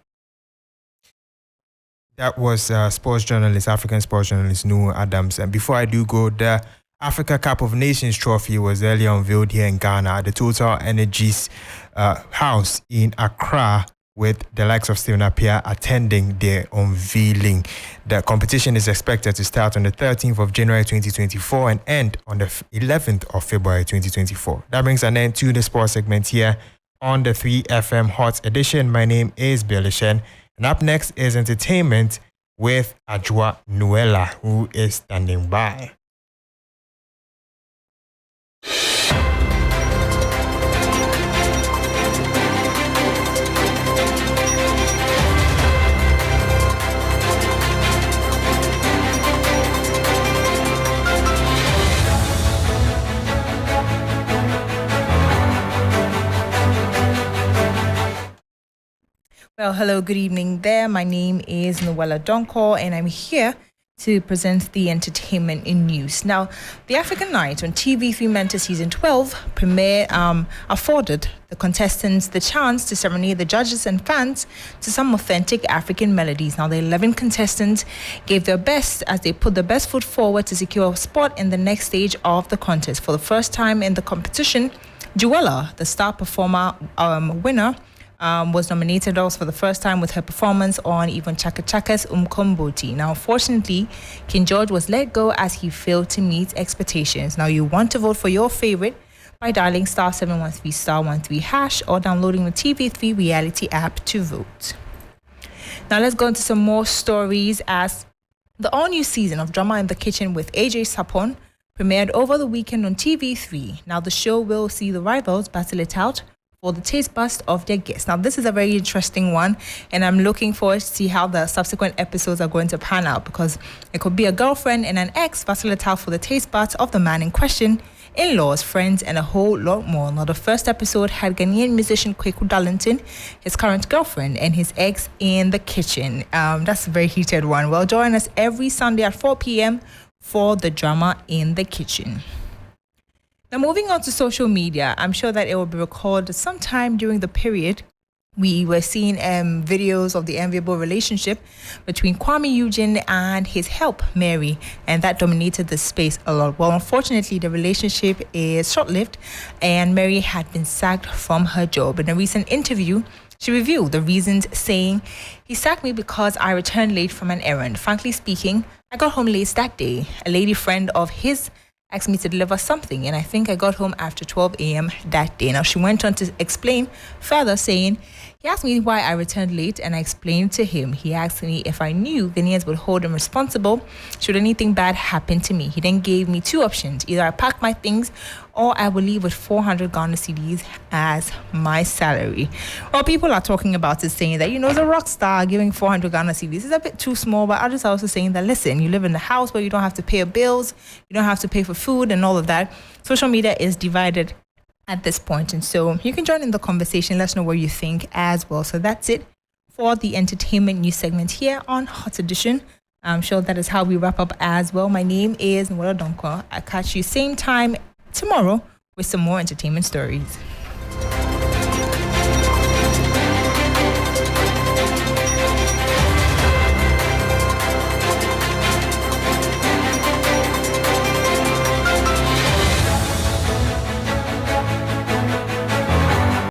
That was African sports journalist Noor Adams. And before I do go, the Africa Cup of Nations trophy was earlier unveiled here in Ghana at the Total Energies house in Accra, with the likes of Stephen Appiah attending the unveiling. The competition is expected to start on the 13th of January 2024 and end on the 11th of February 2024. That brings an end to the sports segment here on the 3FM Hot Edition. My name is Bill Ishen, and up next is entertainment with Ajwa Nuela, who is standing by. Well, hello, good evening there. My name is Noella Donko, and I'm here to present the entertainment in news. Now, the African Night on TV3 Mentor Season 12 premiere afforded the contestants the chance to serenade the judges and fans to some authentic African melodies. Now, the 11 contestants gave their best as they put their best foot forward to secure a spot in the next stage of the contest. For the first time in the competition, Juella, the star performer winner, was nominated also for the first time with her performance on Yvonne Chaka Chaka's Umkomboti. Now, unfortunately, King George was let go as he failed to meet expectations. Now, you want to vote for your favorite by dialing *713*13# or downloading the TV3 reality app to vote. Now, let's go into some more stories as the all-new season of Drama in the Kitchen with AJ Sapon premiered over the weekend on TV3. Now, the show will see the rivals battle it out for the taste bust of their guests. Now, this is a very interesting one, and I'm looking forward to see how the subsequent episodes are going to pan out, because it could be a girlfriend and an ex battle it out for the taste buds of the man in question, in-laws, friends, and a whole lot more. Now, the first episode had Ghanaian musician Kweku Darlington, his current girlfriend, and his ex in the kitchen. That's a very heated one. Well, join us every Sunday at 4 p.m. for the Drama in the Kitchen. Now, moving on to social media, I'm sure that it will be recalled that sometime during the period we were seeing videos of the enviable relationship between Kwame Eugene and his help, Mary, and that dominated the space a lot. Well, unfortunately, the relationship is short-lived, and Mary had been sacked from her job. In a recent interview, she revealed the reasons, saying, "He sacked me because I returned late from an errand. Frankly speaking, I got home late that day. A lady friend of his asked me to deliver something, and I think I got home after 12 a.m. that day." Now, she went on to explain further, saying, "He asked me why I returned late, and I explained to him. He asked me if I knew Ghanaians would hold him responsible should anything bad happen to me. He then gave me two options. Either I pack my things or I will leave with 400 Ghana cedis as my salary." Well, people are talking about it, saying that, as a rock star, giving 400 Ghana cedis is a bit too small, but others are also saying that, listen, you live in a house where you don't have to pay your bills, you don't have to pay for food and all of that. Social media is divided at this point, and so you can join in the conversation. Let us know what you think as well. So that's it for the entertainment news segment here on Hot Edition. I'm sure that is how we wrap up as well. My name is Nwela Donko. I'll catch you same time tomorrow with some more entertainment stories.